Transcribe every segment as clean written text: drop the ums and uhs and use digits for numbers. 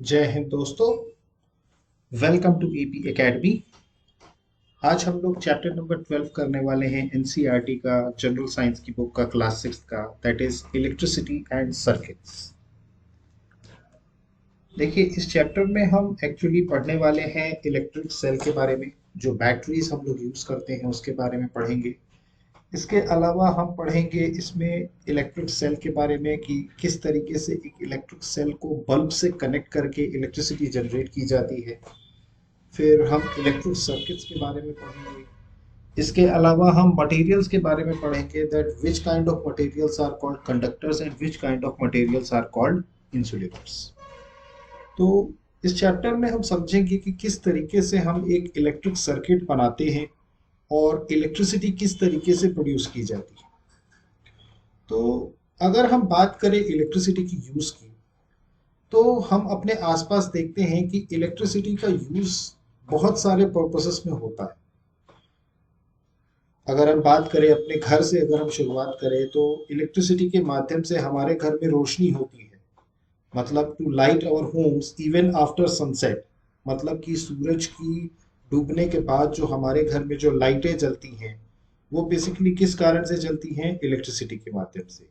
जय हिंद दोस्तों। Welcome to EP academy. आज हम लोग चैप्टर नंबर 12 करने वाले हैं एनसीईआरटी का जनरल साइंस की बुक का क्लास 6 का, that is electricity and circuits. देखिए, इस चैप्टर में हम एक्चुअली पढ़ने वाले हैं इलेक्ट्रिक सेल के बारे में। जो बैटरीज हम लोग यूज करते हैं उसके बारे में पढ़ेंगे। इसके अलावा हम पढ़ेंगे इसमें इलेक्ट्रिक सेल के बारे में कि किस तरीके से एक इलेक्ट्रिक सेल को बल्ब से कनेक्ट करके इलेक्ट्रिसिटी जनरेट की जाती है। फिर हम इलेक्ट्रिक सर्किट्स के बारे में पढ़ेंगे। इसके अलावा हम मटेरियल्स के बारे में पढ़ेंगे, that which kind of materials are called conductors and which kind of materials are called insulators. तो इस चैप्टर में हम समझेंगे कि किस तरीके से हम एक इलेक्ट्रिक सर्किट बनाते हैं और इलेक्ट्रिसिटी किस तरीके से प्रोड्यूस की जाती है। तो अगर हम बात करें इलेक्ट्रिसिटी की यूज की, तो हम अपने आसपास देखते हैं कि इलेक्ट्रिसिटी का यूज बहुत सारे पर्पसेस में होता है। अगर हम बात करें अपने घर से, अगर हम शुरुआत करें तो इलेक्ट्रिसिटी के माध्यम से हमारे घर में रोशनी होती है, मतलब to light our homes even after sunset. मतलब कि सूरज की डूबने के बाद जो हमारे घर में जो लाइटें जलती हैं वो बेसिकली किस कारण से जलती हैं? इलेक्ट्रिसिटी के माध्यम से।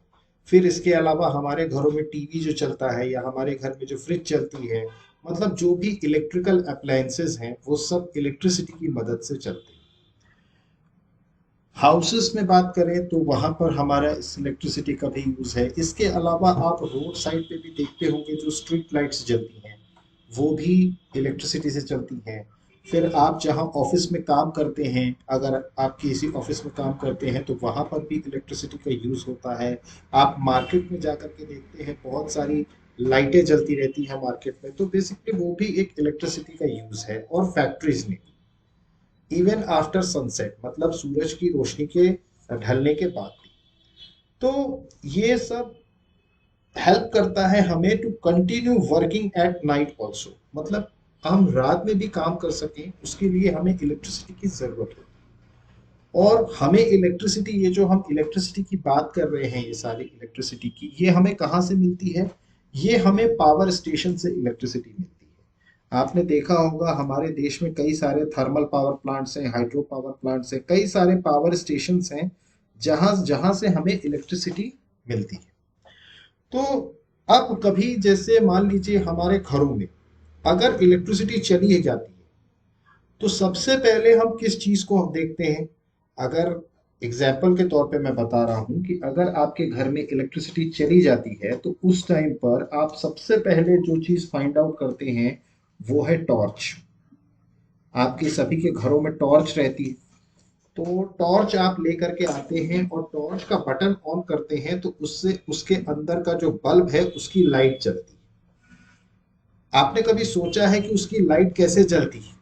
फिर इसके अलावा हमारे घरों में टीवी जो चलता है या हमारे घर में जो फ्रिज चलती है, मतलब जो भी इलेक्ट्रिकल अप्लायंसेस हैं वो सब इलेक्ट्रिसिटी की मदद से चलते हैं। हाउसेस में बात करें तो वहां पर हमारा इस इलेक्ट्रिसिटी का भी यूज है। इसके अलावा आप रोड साइड पे भी देखते होंगे जो स्ट्रीट लाइट्स जलती हैं वो भी इलेक्ट्रिसिटी से चलती हैं। फिर आप जहां ऑफिस में काम करते हैं, अगर आप किसी ऑफिस में काम करते हैं तो वहां पर भी इलेक्ट्रिसिटी का यूज होता है। आप मार्केट में जा करके देखते हैं बहुत सारी लाइटें जलती रहती हैं मार्केट में, तो बेसिकली वो भी एक इलेक्ट्रिसिटी का यूज है। और फैक्ट्रीज में इवन आफ्टर सनसेट, मतलब सूरज की रोशनी के ढलने के बाद भी। तो ये सब हेल्प करता है हमें to continue working at night also, मतलब हम रात में भी काम कर सकें उसके लिए हमें इलेक्ट्रिसिटी की जरूरत है। और हमें इलेक्ट्रिसिटी, ये जो हम इलेक्ट्रिसिटी की बात कर रहे हैं, ये सारी इलेक्ट्रिसिटी की, ये हमें कहाँ से मिलती है? ये हमें पावर स्टेशन से इलेक्ट्रिसिटी मिलती है। आपने देखा होगा हमारे देश में कई सारे थर्मल पावर प्लांट्स हैं, हाइड्रो पावर प्लांट्स हैं, कई सारे पावर स्टेशंस हैं जहां जहां से हमें इलेक्ट्रिसिटी मिलती है। तो अब कभी जैसे मान लीजिए हमारे घरों में अगर इलेक्ट्रिसिटी चली जाती है तो सबसे पहले हम किस चीज को हम देखते हैं? अगर एग्जाम्पल के तौर पे मैं बता रहा हूं कि अगर आपके घर में इलेक्ट्रिसिटी चली जाती है तो उस टाइम पर आप सबसे पहले जो चीज फाइंड आउट करते हैं वो है टॉर्च। आपके सभी के घरों में टॉर्च रहती है, तो टॉर्च आप लेकर के आते हैं और टॉर्च का बटन ऑन करते हैं तो उससे उसके अंदर का जो बल्ब है उसकी लाइट जलती है। आपने कभी सोचा है कि उसकी लाइट कैसे जलती है?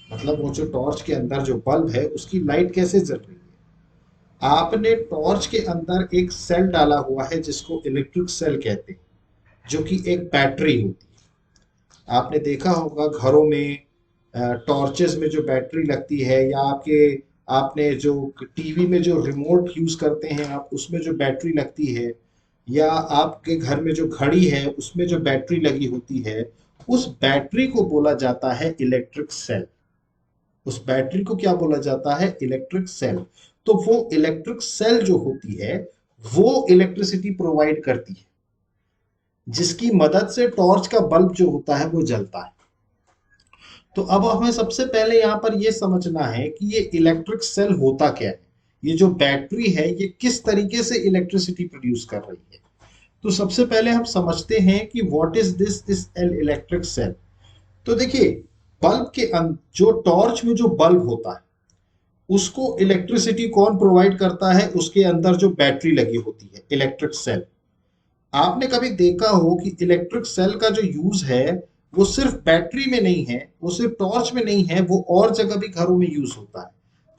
मतलब वो जो टॉर्च के अंदर जो बल्ब है उसकी लाइट कैसे जल रही है? आपने टॉर्च के अंदर एक सेल डाला हुआ है जिसको इलेक्ट्रिक सेल कहते हैं, जो कि एक बैटरी होती है। आपने देखा होगा घरों में टॉर्चेस में जो बैटरी लगती है, या आपके आपने जो टीवी में जो रिमोट यूज करते हैं आप, उसमें जो बैटरी लगती है, या आपके घर में जो घड़ी है उसमें जो बैटरी लगी होती है, उस बैटरी को बोला जाता है इलेक्ट्रिक सेल। उस बैटरी को क्या बोला जाता है? Electric cell. तो वो इलेक्ट्रिक सेल जो होती है वो इलेक्ट्रिसिटी प्रोवाइड करती है, जिसकी मदद से टॉर्च का बल्ब जो होता है वो जलता है। तो अब हमें सबसे पहले यहाँ पर ये समझना है कि ये इलेक्ट्रिक सेल होता क्या है, ये जो बैटरी है ये किस तरीके से इलेक्ट्रिसिटी प्रोड्यूस कर रही है। तो सबसे पहले हम समझते हैं कि what is this L electric cell. तो देखिए, बल्ब के जो टॉर्च में जो बल्ब होता है उसको इलेक्ट्रिसिटी कौन प्रोवाइड करता है? उसके अंदर जो बैटरी लगी होती है, इलेक्ट्रिक सेल। आपने कभी देखा हो कि इलेक्ट्रिक सेल का जो यूज है वो सिर्फ बैटरी में नहीं है, वो सिर्फ टॉर्च में नहीं है, वो और जगह भी घरों में यूज होता है।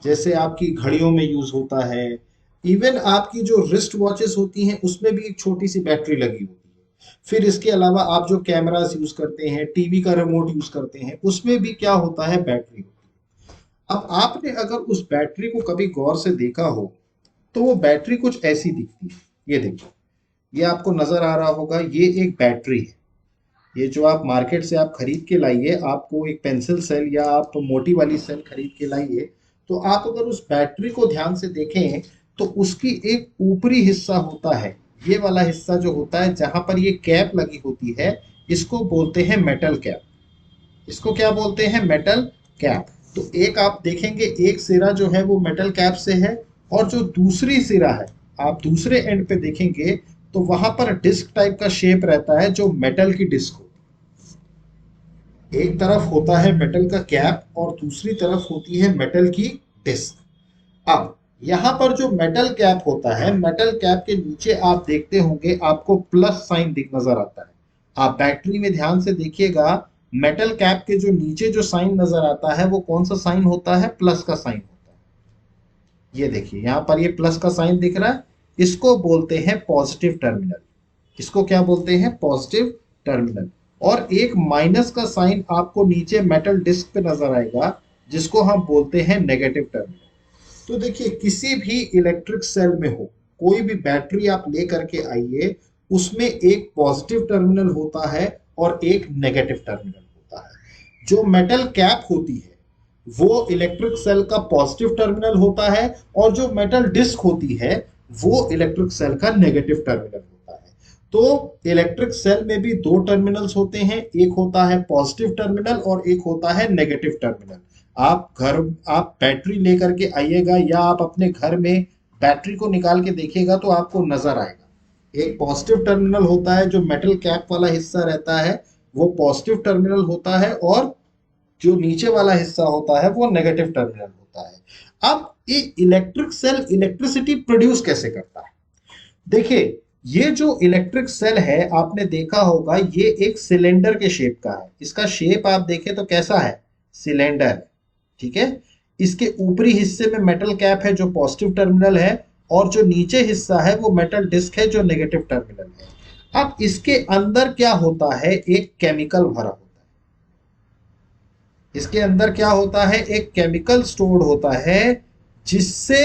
जैसे आपकी घड़ियों में यूज होता है, इवन आपकी जो रिस्ट वॉचेस होती हैं उसमें भी एक छोटी सी बैटरी लगी होती है। फिर इसके अलावा आप जो कैमरास यूज करते हैं, टीवी का रिमोट यूज करते हैं, उसमें भी क्या होता है? बैटरी होती है। अब आपने अगर उस बैटरी को कभी गौर से देखा हो तो वो बैटरी कुछ ऐसी दिखती है। ये देखिए, ये आपको नजर आ रहा होगा, ये एक बैटरी है। ये जो आप मार्केट से आप खरीद के लाइए, आपको एक पेंसिल सेल या आप मोटी वाली सेल खरीद के लाइए, तो आप अगर उस बैटरी को ध्यान से देखें तो उसकी एक ऊपरी हिस्सा होता है, ये वाला हिस्सा जो होता है जहां पर ये कैप लगी होती है, इसको बोलते हैं मेटल कैप। इसको क्या बोलते हैं? Metal cap. तो एक आप देखेंगे एक सिरा जो है वो मेटल कैप से है, और जो दूसरी सिरा है आप दूसरे एंड पे देखेंगे तो वहां पर डिस्क टाइप का शेप रहता है जो मेटल की डिस्क होती है। एक तरफ होता है मेटल का कैप और दूसरी तरफ होती है मेटल की डिस्क। अब यहां पर जो मेटल कैप होता है, मेटल कैप के नीचे आप देखते होंगे आपको प्लस साइन दिख नजर आता है। आप बैटरी में ध्यान से देखिएगा, मेटल कैप के जो नीचे जो साइन नजर आता है वो कौन सा साइन होता है? प्लस का साइन होता है। ये देखिए यहां पर ये प्लस का साइन दिख रहा है, इसको बोलते हैं पॉजिटिव टर्मिनल। इसको क्या बोलते हैं? Positive terminal. और एक माइनस का साइन आपको नीचे मेटल डिस्क पे नजर आएगा, जिसको हम बोलते हैं नेगेटिव टर्मिनल। तो देखिए किसी भी इलेक्ट्रिक सेल में हो, कोई भी बैटरी आप लेकर के आइए, उसमें एक पॉजिटिव टर्मिनल होता है और एक नेगेटिव टर्मिनल होता है। जो मेटल कैप होती है वो इलेक्ट्रिक सेल का पॉजिटिव टर्मिनल होता है, और जो मेटल डिस्क होती है वो इलेक्ट्रिक सेल का नेगेटिव टर्मिनल होता है। तो इलेक्ट्रिक सेल में भी दो टर्मिनल्स होते हैं, एक होता है पॉजिटिव टर्मिनल और एक होता है नेगेटिव टर्मिनल। आप बैटरी लेकर के आइएगा या आप अपने घर में बैटरी को निकाल के देखिएगा तो आपको नजर आएगा, एक पॉजिटिव टर्मिनल होता है, जो मेटल कैप वाला हिस्सा रहता है वो पॉजिटिव टर्मिनल होता है, और जो नीचे वाला हिस्सा होता है वो नेगेटिव टर्मिनल होता है। अब ये इलेक्ट्रिक सेल इलेक्ट्रिसिटी प्रोड्यूस कैसे करता है? देखिए ये जो इलेक्ट्रिक सेल है आपने देखा होगा, ये एक सिलेंडर के शेप का है। इसका शेप आप देखें तो कैसा है? सिलेंडर। ठीक है, इसके ऊपरी हिस्से में मेटल कैप है जो पॉजिटिव टर्मिनल है, और जो नीचे हिस्सा है वो मेटल डिस्क है जो नेगेटिव टर्मिनल है। अब इसके अंदर क्या होता है? एक केमिकल भरा होता है। इसके अंदर क्या होता है? एक केमिकल स्टोर्ड होता है, जिससे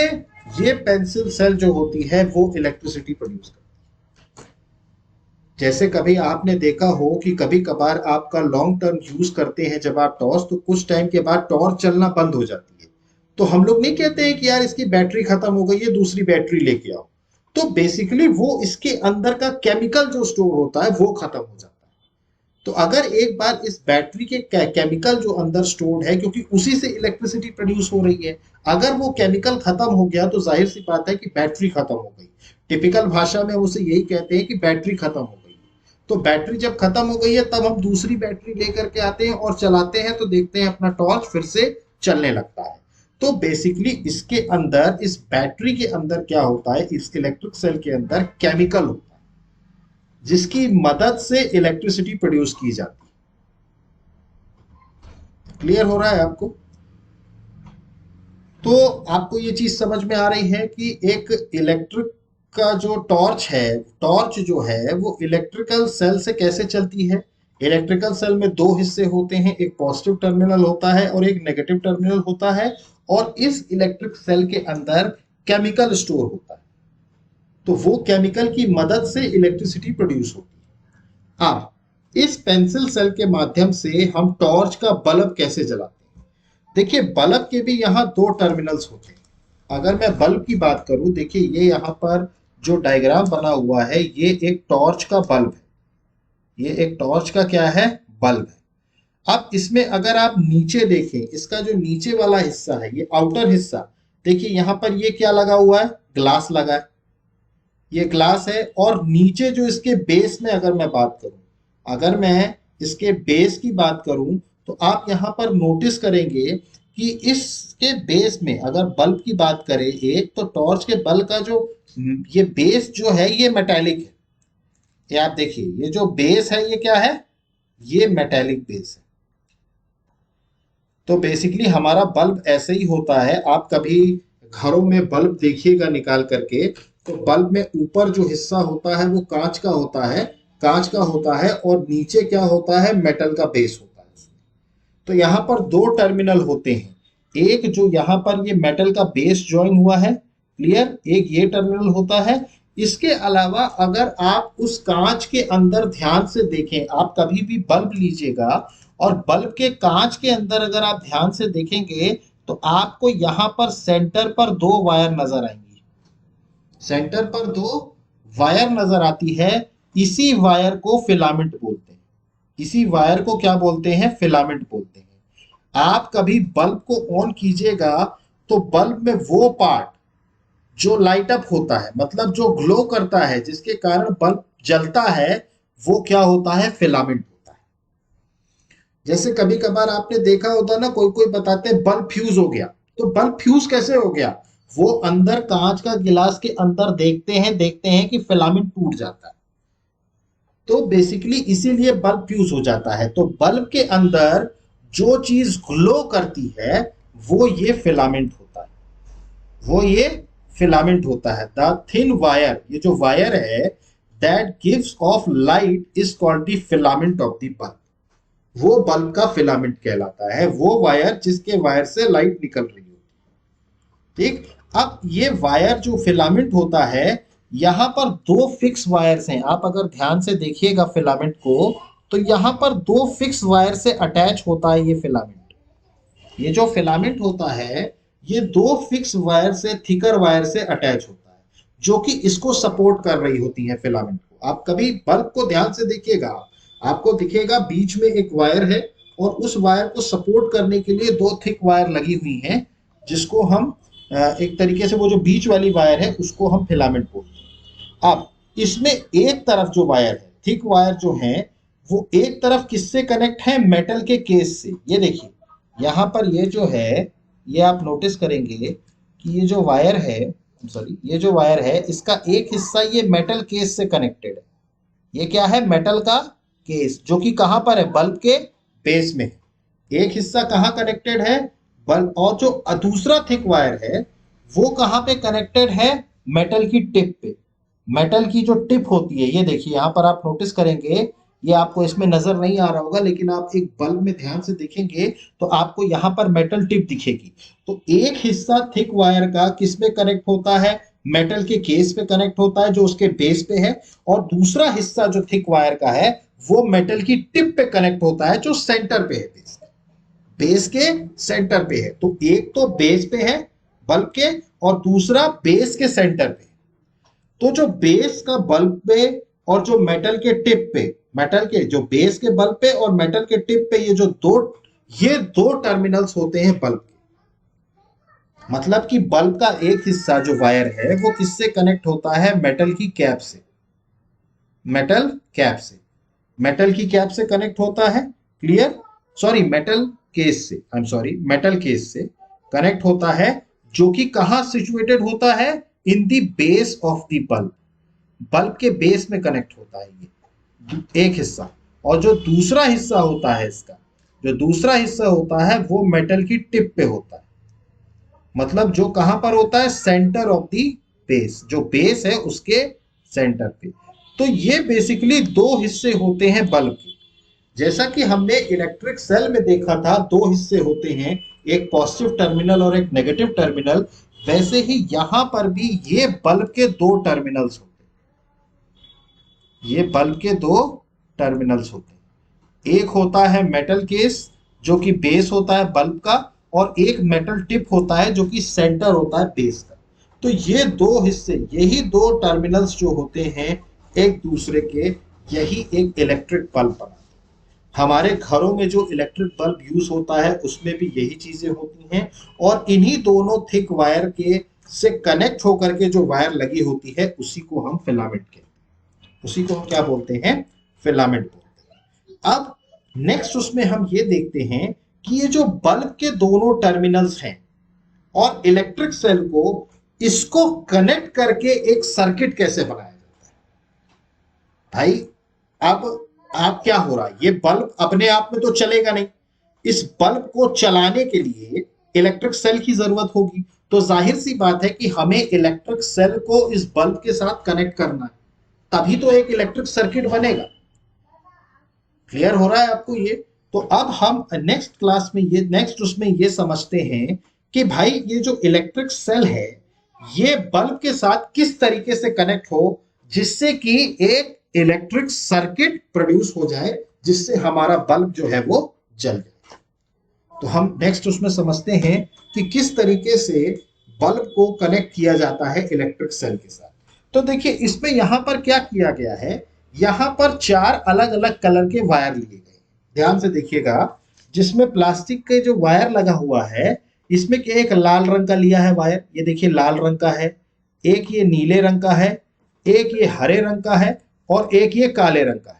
ये पेंसिल सेल जो होती है वो इलेक्ट्रिसिटी प्रोड्यूस करती है। जैसे कभी आपने देखा हो कि कभी कभार आपका लॉन्ग टर्म यूज करते हैं जब आप टॉर्च, तो कुछ टाइम के बाद टॉर्च चलना बंद हो जाती है, तो हम लोग नहीं कहते हैं कि यार इसकी बैटरी खत्म हो गई है, दूसरी बैटरी लेके आओ। तो बेसिकली वो इसके अंदर का केमिकल जो स्टोर होता है वो खत्म हो जाता है। तो अगर एक बार इस बैटरी के केमिकल जो अंदर स्टोर्ड है, क्योंकि उसी से इलेक्ट्रिसिटी प्रोड्यूस हो रही है, अगर वो केमिकल खत्म हो गया तो जाहिर सी बात है कि बैटरी खत्म हो गई। टिपिकल भाषा में उसे यही कहते हैं कि बैटरी खत्म हो गई। तो बैटरी जब खत्म हो गई है तब हम दूसरी बैटरी लेकर के आते हैं और चलाते हैं, तो देखते हैं अपना टॉर्च फिर से चलने लगता है। तो बेसिकली इसके अंदर, इस बैटरी के अंदर क्या होता है? इस इलेक्ट्रिक सेल के अंदर केमिकल होता है, जिसकी मदद से इलेक्ट्रिसिटी प्रोड्यूस की जाती है। क्लियर हो रहा है आपको? तो आपको ये चीज समझ में आ रही है कि एक इलेक्ट्रिक का जो टॉर्च है, टॉर्च जो है वो इलेक्ट्रिकल सेल से कैसे चलती है। इलेक्ट्रिकल सेल में दो हिस्से होते हैं, एक पॉजिटिव टर्मिनल होता है और एक नेगेटिव टर्मिनल होता है, और इस इलेक्ट्रिक सेल के अंदर केमिकल स्टोर होता है, तो वो केमिकल की मदद से इलेक्ट्रिसिटी प्रोड्यूस होती है। अब इस पेंसिल सेल के माध्यम से हम टॉर्च का बल्ब कैसे जलाते हैं? देखिए बल्ब के भी यहाँ दो टर्मिनल्स होते हैं। अगर मैं बल्ब की बात करूं, देखिए ये यहाँ पर जो डायग्राम बना हुआ है ये एक टॉर्च का बल्ब है। ये एक टॉर्च का क्या है? बल्ब है। अब इसमें अगर आप नीचे देखें, इसका जो नीचे वाला हिस्सा है, ये आउटर हिस्सा, देखिए यहाँ पर ये क्या लगा हुआ है? ग्लास लगा है। ये ग्लास है, और नीचे जो इसके बेस में अगर मैं बात करूं, अगर मैं इसके बेस की बात करूं, तो आप यहां पर नोटिस करेंगे कि इसके बेस में अगर बल्ब की बात करें एक, तो टॉर्च के बल्ब का जो ये बेस जो है ये मेटेलिक है। ये आप देखिए, ये जो बेस है ये क्या है? ये मेटेलिक बेस है। तो बेसिकली हमारा बल्ब ऐसे ही होता है। आप कभी घरों में बल्ब देखिएगा निकाल करके, तो बल्ब में ऊपर जो हिस्सा होता है वो कांच का होता है, कांच का होता है, और नीचे क्या होता है? मेटल का बेस होता है उसमें। तो यहाँ पर दो टर्मिनल होते हैं, एक जो यहाँ पर ये मेटल का बेस ज्वाइन हुआ है, क्लियर, एक ये टर्मिनल होता है, इसके अलावा अगर आप उस कांच के अंदर ध्यान से देखें, आप कभी भी बल्ब लीजिएगा और बल्ब के कांच के अंदर अगर आप ध्यान से देखेंगे तो आपको यहां पर सेंटर पर दो वायर नजर आएंगी। सेंटर पर दो वायर नजर आती है। इसी वायर को फिलामेंट बोलते हैं। इसी वायर को क्या बोलते हैं? फिलामेंट बोलते हैं। आप कभी बल्ब को ऑन कीजिएगा तो बल्ब में वो पार्ट जो लाइट अप होता है, मतलब जो ग्लो करता है, जिसके कारण बल्ब जलता है, वो क्या होता है? फिलामेंट होता है। जैसे कभी कभार आपने देखा होता ना, कोई कोई बताते हैं बल्ब फ्यूज हो गया। तो बल्ब फ्यूज कैसे हो गया? वो अंदर कांच का गिलास के अंदर देखते हैं कि फिलामेंट टूट जाता है। तो बेसिकली इसीलिए बल्ब फ्यूज हो जाता है। तो बल्ब के अंदर जो चीज ग्लो करती है वो ये फिलामेंट होता है। वो ये फिलामेंट होता है। द थिन वायर, ये जो वायर है, that gives off light is called the filament of the bulb. वो बल्ब का फिलामेंट कहलाता है, वो वायर जिसके वायर से लाइट निकल रही होती है। ठीक। अब ये वायर जो फिलामेंट होता है, यहां पर दो फिक्स वायर्स हैं। आप अगर ध्यान से देखिएगा फिलामेंट को, तो यहां पर दो फिक्स वायर से अटैच होता है ये फिलामेंट। ये जो फिलामेंट होता है, ये दो फिक्स वायर से, थिकर वायर से अटैच होता है, जो कि इसको सपोर्ट कर रही होती है फिलामेंट को। आप कभी बल्ब को ध्यान से देखिएगा, आपको दिखेगा बीच में एक वायर है और उस वायर को सपोर्ट करने के लिए दो थिक वायर लगी हुई हैं, जिसको हम एक तरीके से, वो जो बीच वाली वायर है उसको हम फिलामेंट बोलते हैं। अब इसमें एक तरफ जो वायर है, थिक वायर जो है, वो एक तरफ किससे कनेक्ट है? मेटल के केस से। ये देखिए यहां पर ये जो है, ये आप नोटिस करेंगे कि ये जो वायर है, सॉरी, ये जो वायर है, इसका एक हिस्सा ये मेटल केस से कनेक्टेड है। ये क्या है? मेटल का केस, जो कि कहां पर है? बल्ब के बेस में है। एक हिस्सा कहां कनेक्टेड है? बल्ब। और जो दूसरा थिक वायर है वो कहां पे कनेक्टेड है? मेटल की टिप पे। मेटल की जो टिप होती है, ये देखिए यहां पर आप नोटिस करेंगे, ये आपको इसमें नजर नहीं आ रहा होगा, लेकिन आप एक बल्ब में ध्यान से देखेंगे तो आपको यहां पर मेटल टिप दिखेगी। तो एक हिस्सा थिक वायर का किस में कनेक्ट होता है? मेटल के केस पे कनेक्ट होता है जो उसके बेस पे है। और दूसरा हिस्सा जो थिक वायर का है वो मेटल की टिप पे कनेक्ट होता है जो सेंटर पे है, बेस के सेंटर पे है। तो एक तो बेस पे है बल्ब के, और दूसरा बेस के सेंटर पे। तो जो बेस का बल्ब पे और जो मेटल के टिप पे, मेटल के जो बेस के बल्ब पे और मेटल के टिप पे, ये दो टर्मिनल्स होते हैं बल्ब के। मतलब कि बल्ब का एक हिस्सा जो वायर है वो किससे कनेक्ट होता है? मेटल की कैप से। मेटल कैप से, मेटल की कैप से कनेक्ट होता है। क्लियर? सॉरी, मेटल केस से, I am sorry, metal case से कनेक्ट होता है, जो कि कहां सिचुएटेड होता है? In the base of the bulb. Bulb के बेस में कनेक्ट होता है ये एक हिस्सा। और जो दूसरा हिस्सा होता है इसका, जो दूसरा हिस्सा होता है वो मेटल की टिप पे होता है। मतलब जो कहां पर होता है? सेंटर ऑफ दी बेस, जो बेस है उसके सेंटर पे। तो ये बेसिकली दो हिस्से होते हैं बल्ब के। जैसा कि हमने इलेक्ट्रिक सेल में देखा था, दो हिस्से होते हैं, एक पॉजिटिव टर्मिनल और एक नेगेटिव टर्मिनल, वैसे ही यहां पर भी ये बल्ब के दो टर्मिनल्स होते हैं। ये बल्ब के दो टर्मिनल्स होते हैं। एक होता है मेटल केस जो कि बेस होता है बल्ब का, और एक मेटल टिप होता है जो कि सेंटर होता है बेस का। तो ये दो हिस्से, यही दो टर्मिनल्स जो होते हैं एक दूसरे के, यही एक इलेक्ट्रिक बल्ब बनाते हैं। हमारे घरों में जो इलेक्ट्रिक बल्ब यूज होता है उसमें भी यही चीजें होती हैं। और इन्हीं दोनों थिक वायर के से कनेक्ट होकर के जो वायर लगी होती है उसी को हम फिलामेंट कहते हैं। उसी को हम क्या बोलते हैं? फिलामेंट बोलते हैं। अब नेक्स्ट उसमें हम ये देखते हैं कि ये जो बल्ब के दोनों टर्मिनल्स हैं और इलेक्ट्रिक सेल को, इसको कनेक्ट करके एक सर्किट कैसे बनाया जाता है। भाई अब आप क्या हो रहा है, ये बल्ब अपने आप में तो चलेगा नहीं। इस बल्ब को चलाने के लिए इलेक्ट्रिक सेल की जरूरत होगी। तो जाहिर सी बात है कि हमें इलेक्ट्रिक सेल को इस बल्ब के साथ कनेक्ट करना है, तभी तो एक इलेक्ट्रिक सर्किट बनेगा। क्लियर हो रहा है आपको ये? तो अब हम नेक्स्ट क्लास में, ये नेक्स्ट उसमें ये समझते हैं कि भाई ये जो इलेक्ट्रिक सेल है, ये बल्ब के साथ किस तरीके से कनेक्ट हो जिससे कि एक इलेक्ट्रिक सर्किट प्रोड्यूस हो जाए, जिससे हमारा बल्ब जो है वो जल जाए। तो हम नेक्स्ट उसमें समझते हैं कि किस तरीके से बल्ब को कनेक्ट किया जाता है इलेक्ट्रिक सेल के साथ। तो देखिए इसमें यहां पर क्या किया गया है, यहां पर 4 अलग अलग कलर के वायर लिए गए। ध्यान से देखिएगा, जिसमें प्लास्टिक के जो वायर लगा हुआ है, इसमें कि एक लाल रंग का लिया है वायर, ये देखिए लाल रंग का है, एक ये नीले रंग का है, एक ये हरे रंग का है और एक ये काले रंग का है।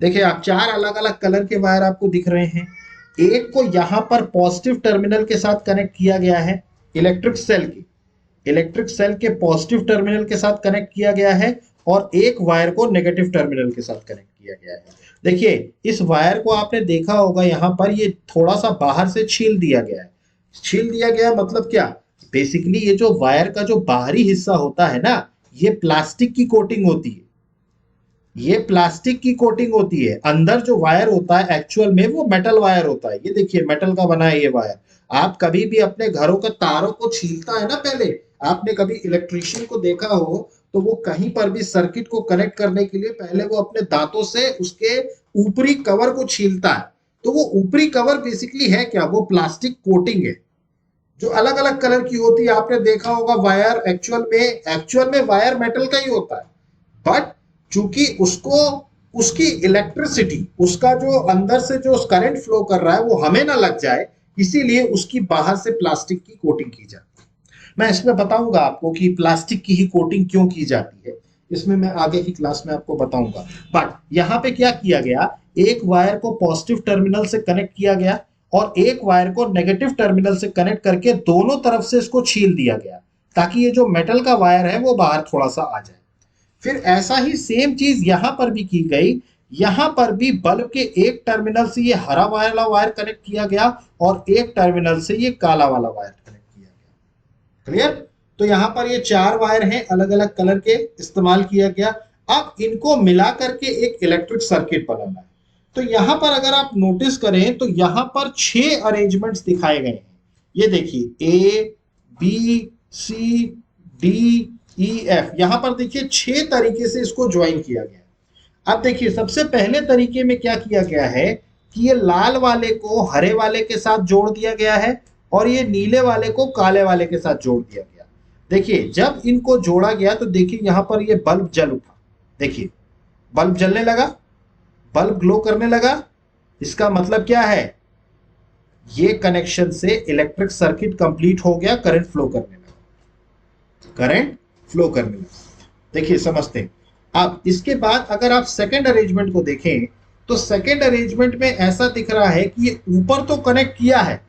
देखिए आप 4 अलग अलग कलर के वायर आपको दिख रहे हैं। एक को यहां पर पॉजिटिव टर्मिनल के साथ कनेक्ट किया गया है, इलेक्ट्रिक सेल के पॉजिटिव टर्मिनल के साथ कनेक्ट किया गया है, और एक वायर को नेगेटिव टर्मिनल के साथ कनेक्ट किया गया है। देखिए इस वायर को आपने देखा होगा, यहां पर ये थोड़ा सा बाहर से छील दिया गया है। छील दिया गया मतलब क्या, बेसिकली ये जो वायर का जो बाहरी हिस्सा होता है ना, ये प्लास्टिक की कोटिंग होती है। ये प्लास्टिक की कोटिंग होती है। अंदर जो वायर होता है एक्चुअल में वो मेटल वायर होता है। ये देखिए मेटल का बना है ये वायर। आप कभी भी अपने घरों के तारों को छीलता है ना, पहले आपने कभी इलेक्ट्रिशियन को देखा हो तो वो कहीं पर भी सर्किट को कनेक्ट करने के लिए पहले वो अपने दांतों से उसके ऊपरी कवर को छीलता है। तो वो ऊपरी कवर बेसिकली है क्या, वो प्लास्टिक कोटिंग है जो अलग अलग कलर की होती है। आपने देखा होगा वायर एक्चुअल में वायर मेटल का ही होता है, बट चूंकि उसको उसकी इलेक्ट्रिसिटी, उसका जो अंदर से जो करंट फ्लो कर रहा है वो हमें ना लग जाए, इसीलिए उसकी बाहर से प्लास्टिक की कोटिंग की जाती है। मैं इसमें बताऊंगा आपको कि प्लास्टिक की ही कोटिंग क्यों की जाती है, इसमें मैं आगे की क्लास में आपको बताऊंगा। बट यहाँ पे क्या किया गया, एक वायर को पॉजिटिव टर्मिनल से कनेक्ट किया गया और एक वायर को नेगेटिव टर्मिनल से कनेक्ट करके दोनों तरफ से इसको छील दिया गया, ताकि ये जो मेटल का वायर है वो बाहर थोड़ा सा आ जाए। फिर ऐसा ही सेम चीज यहां पर भी की गई। यहां पर भी बल्ब के एक टर्मिनल से ये हरा वाला वायर कनेक्ट किया गया और एक टर्मिनल से ये काला वाला वायर कनेक्ट किया गया। क्लियर। तो यहां पर ये 4 वायर हैं अलग अलग कलर के, इस्तेमाल किया गया। अब इनको मिला करके एक इलेक्ट्रिक सर्किट बनाना है। तो यहां पर अगर आप नोटिस करें तो यहां पर 6 अरेंजमेंट्स दिखाए गए हैं। ये देखिए A B C D E F, यहां पर देखिए 6 तरीके से इसको ज्वाइन किया गया। अब देखिए सबसे पहले तरीके में क्या किया गया है कि ये लाल वाले को हरे वाले के साथ जोड़ दिया गया है और ये नीले वाले को काले वाले के साथ जोड़ दिया गया। देखिए जब इनको जोड़ा गया तो देखिए यहां पर ये बल्ब जल उठा। देखिए बल्ब जलने लगा, बल्ब ग्लो करने लगा। इसका मतलब क्या है, ये कनेक्शन से इलेक्ट्रिक सर्किट कंप्लीट हो गया, करंट फ्लो करने लगा, करंट फ्लो करने लगा। देखिए समझते हैं। अब इसके बाद अगर आप सेकंड अरेंजमेंट को देखें तो सेकंड अरेंजमेंट में ऐसा दिख रहा है कि ये ऊपर तो कनेक्ट किया है।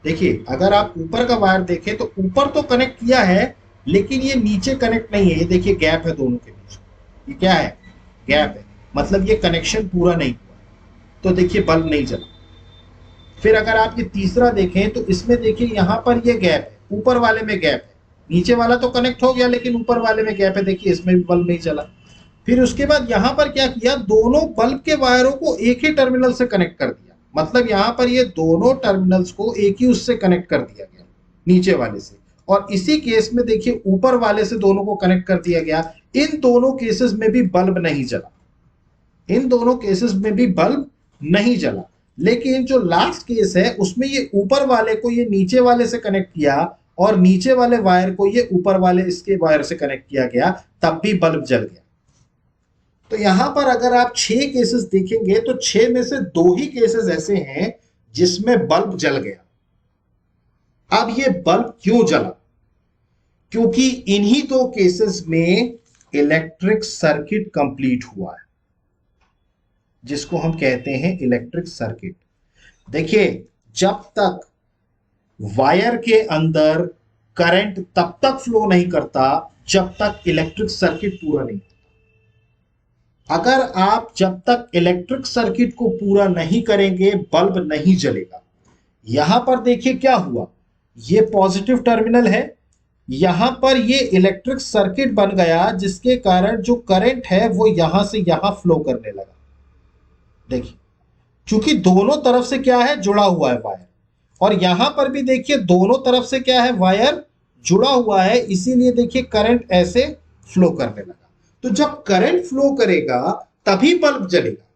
देखिए अगर आप ऊपर का वायर देखें तो ऊपर तो कनेक्ट किया है, लेकिन ये नीचे कनेक्ट नहीं है। ये देखिए गैप है दोनों के बीच, ये क्या है, गैप है, मतलब ये कनेक्शन पूरा नहीं हुआ। तो देखिए बल्ब नहीं जला। फिर अगर आप ये तीसरा देखें तो इसमें देखिए यहां पर ये गैप है, ऊपर वाले में गैप है, नीचे वाला तो कनेक्ट हो गया लेकिन ऊपर वाले में गैप है। देखिए इसमें भी बल्ब नहीं चला। फिर उसके बाद यहां पर क्या किया, दोनों बल्ब के वायरों को एक ही टर्मिनल से कनेक्ट कर दिया। मतलब यहां पर ये दोनों टर्मिनल्स को एक ही उससे कनेक्ट कर दिया गया, नीचे वाले से। और इसी केस में देखिए ऊपर वाले से दोनों को कनेक्ट कर दिया गया। इन दोनों केसेस में भी बल्ब नहीं जला, इन दोनों केसेस में भी बल्ब नहीं जला। लेकिन जो लास्ट केस है उसमें ये ऊपर वाले को ये नीचे वाले से कनेक्ट किया और नीचे वाले वायर को ये ऊपर वाले इसके वायर से कनेक्ट किया गया, तब भी बल्ब जल गया। तो यहां पर अगर आप 6 केसेस देखेंगे तो 6 में से 2 ही केसेस ऐसे हैं जिसमें बल्ब जल गया। अब ये बल्ब क्यों जला, क्योंकि इन्हीं 2 केसेस में इलेक्ट्रिक सर्किट कंप्लीट हुआ है, जिसको हम कहते हैं इलेक्ट्रिक सर्किट। देखिए जब तक वायर के अंदर करंट तब तक फ्लो नहीं करता जब तक इलेक्ट्रिक सर्किट पूरा नहीं। अगर आप जब तक इलेक्ट्रिक सर्किट को पूरा नहीं करेंगे बल्ब नहीं जलेगा। यहां पर देखिए क्या हुआ, ये पॉजिटिव टर्मिनल है, यहां पर ये इलेक्ट्रिक सर्किट बन गया जिसके कारण जो करंट है वो यहां से यहां फ्लो करने लगा। देखिए क्योंकि दोनों तरफ से क्या है, जुड़ा हुआ है वायर। और यहां पर भी देखिए दोनों तरफ से क्या है, वायर जुड़ा हुआ है, इसीलिए देखिए करंट ऐसे फ्लो करने लगा। तो जब करंट फ्लो करेगा तभी बल्ब जलेगा,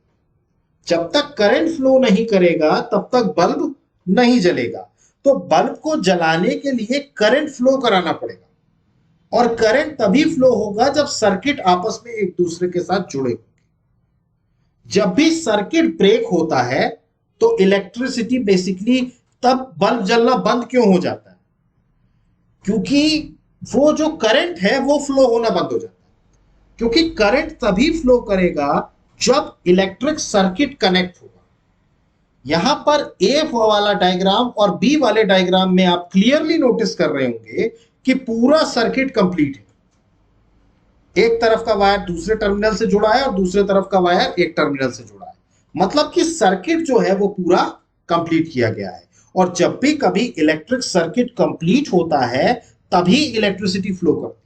जब तक करंट फ्लो नहीं करेगा तब तक बल्ब नहीं जलेगा। तो बल्ब को जलाने के लिए करंट फ्लो कराना पड़ेगा, और करंट तभी फ्लो होगा जब सर्किट आपस में एक दूसरे के साथ जुड़े होंगे। जब भी सर्किट ब्रेक होता है तो इलेक्ट्रिसिटी बेसिकली, तब बल्ब जलना बंद क्यों हो जाता है? क्योंकि वो जो करंट है वो फ्लो होना बंद हो जाता है। क्योंकि करंट तभी फ्लो करेगा जब इलेक्ट्रिक सर्किट कनेक्ट होगा। यहां पर ए वाला डायग्राम और बी वाले डायग्राम में आप क्लियरली नोटिस कर रहे होंगे कि पूरा सर्किट कंप्लीट है। एक तरफ का वायर दूसरे टर्मिनल से जुड़ा है और दूसरे तरफ का वायर एक टर्मिनल से जुड़ा है, मतलब कि सर्किट जो है वो पूरा कंप्लीट किया गया है। और जब भी कभी इलेक्ट्रिक सर्किट कंप्लीट होता है तभी इलेक्ट्रिसिटी फ्लो करती है,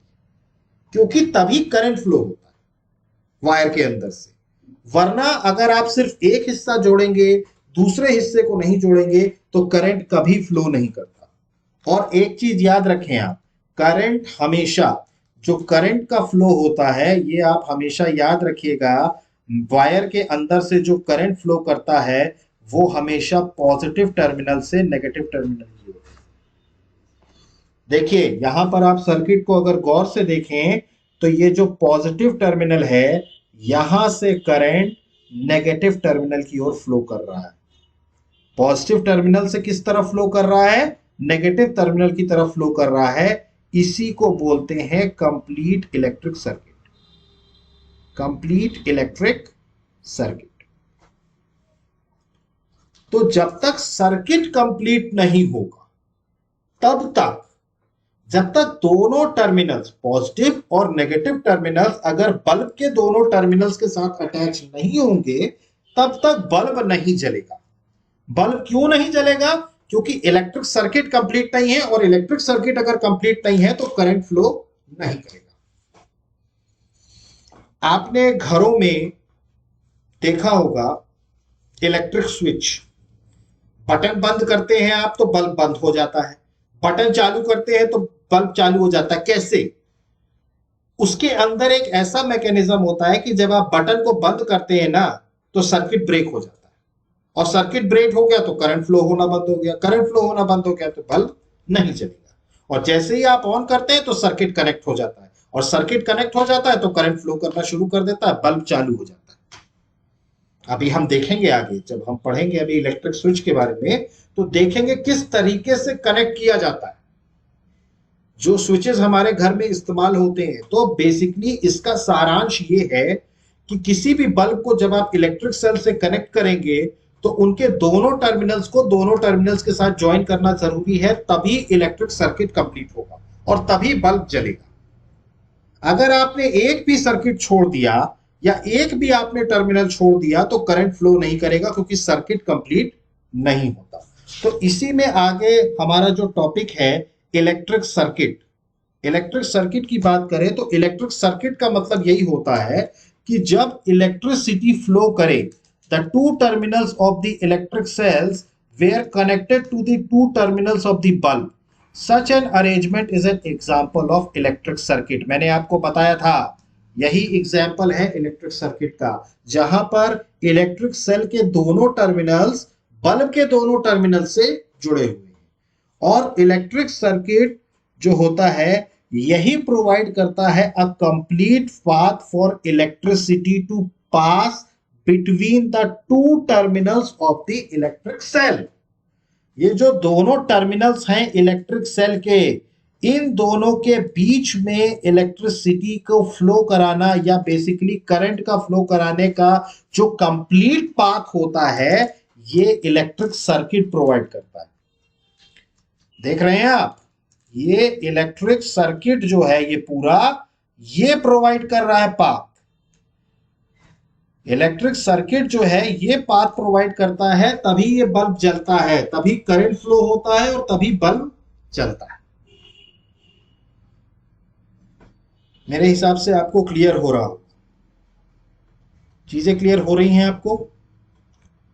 क्योंकि तभी करंट फ्लो होता है वायर के अंदर से। वरना अगर आप सिर्फ एक हिस्सा जोड़ेंगे, दूसरे हिस्से को नहीं जोड़ेंगे, तो करंट कभी फ्लो नहीं करता। और एक चीज याद रखें आप, करंट हमेशा, जो करंट का फ्लो होता है ये आप हमेशा याद रखिएगा, वायर के अंदर से जो करंट फ्लो करता है वो हमेशा पॉजिटिव टर्मिनल से नेगेटिव टर्मिनल की ओर। देखिए यहां पर आप सर्किट को अगर गौर से देखें तो ये जो पॉजिटिव टर्मिनल है, यहां से करंट नेगेटिव टर्मिनल की ओर फ्लो कर रहा है। पॉजिटिव टर्मिनल से किस तरफ फ्लो कर रहा है? नेगेटिव टर्मिनल की तरफ फ्लो कर रहा है। इसी को बोलते हैं complete electric circuit. Complete electric circuit. तो जब तक सर्किट कंप्लीट नहीं होगा तब तक, जब तक दोनों टर्मिनल्स पॉजिटिव और नेगेटिव टर्मिनल्स अगर बल्ब के दोनों टर्मिनल्स के साथ अटैच नहीं होंगे तब तक बल्ब नहीं जलेगा। बल्ब क्यों नहीं जलेगा? क्योंकि इलेक्ट्रिक सर्किट कंप्लीट नहीं है, और इलेक्ट्रिक सर्किट अगर कंप्लीट नहीं है तो करंट फ्लो नहीं करेगा। आपने घरों में देखा होगा इलेक्ट्रिक स्विच, बटन बंद करते हैं आप तो बल्ब बंद हो जाता है, बटन चालू करते हैं तो बल्ब चालू हो जाता है। कैसे? उसके अंदर एक ऐसा मैकेनिज्म होता है कि जब आप बटन को बंद करते हैं ना तो सर्किट ब्रेक हो जाता है, और सर्किट ब्रेक हो गया तो करंट फ्लो होना बंद हो गया, करंट फ्लो होना बंद हो गया तो बल्ब नहीं जलेगा। और जैसे ही आप ऑन करते हैं तो सर्किट कनेक्ट हो जाता है, और सर्किट कनेक्ट हो जाता है तो करंट फ्लो करना शुरू कर देता है, बल्ब चालू हो जाता है। अभी हम देखेंगे आगे, जब हम पढ़ेंगे अभी इलेक्ट्रिक स्विच के बारे में, तो देखेंगे किस तरीके से कनेक्ट किया जाता है जो स्विचेस हमारे घर में इस्तेमाल होते हैं। तो बेसिकली इसका सारांश ये है कि किसी भी बल्ब को जब आप इलेक्ट्रिक सेल से कनेक्ट करेंगे तो उनके दोनों टर्मिनल्स को दोनों टर्मिनल्स के साथ ज्वाइन करना जरूरी है, तभी इलेक्ट्रिक सर्किट कंप्लीट होगा और तभी बल्ब जलेगा। अगर आपने एक भी सर्किट छोड़ दिया या एक भी आपने टर्मिनल छोड़ दिया तो करंट फ्लो नहीं करेगा, क्योंकि सर्किट कंप्लीट नहीं होता। तो इसी में आगे हमारा जो टॉपिक है इलेक्ट्रिक सर्किट। इलेक्ट्रिक सर्किट की बात करें तो इलेक्ट्रिक सर्किट का मतलब यही होता है कि जब इलेक्ट्रिसिटी फ्लो करे, the two terminals of the electric cells were connected to the two terminals of the bulb, such an arrangement is an example of electric circuit. मैंने आपको बताया था यही एग्जाम्पल है इलेक्ट्रिक सर्किट का, जहां पर इलेक्ट्रिक सेल के दोनों टर्मिनल्स बल्ब के दोनों टर्मिनल से जुड़े हुए हैं। और इलेक्ट्रिक सर्किट जो होता है यही प्रोवाइड करता है a complete path for electricity to pass between the two terminals of the electric cell. ये जो दोनों टर्मिनल्स हैं इलेक्ट्रिक सेल के, इन दोनों के बीच में इलेक्ट्रिसिटी को फ्लो कराना या बेसिकली करंट का फ्लो कराने का जो कंप्लीट पाथ होता है ये इलेक्ट्रिक सर्किट प्रोवाइड करता है। देख रहे हैं आप, ये इलेक्ट्रिक सर्किट जो है ये पूरा ये प्रोवाइड कर रहा है पाथ। इलेक्ट्रिक सर्किट जो है ये पाथ प्रोवाइड करता है, तभी ये बल्ब जलता है, तभी करंट फ्लो होता है और तभी बल्ब जलता है। मेरे हिसाब से आपको क्लियर हो रहा हो, चीजें क्लियर हो रही हैं आपको।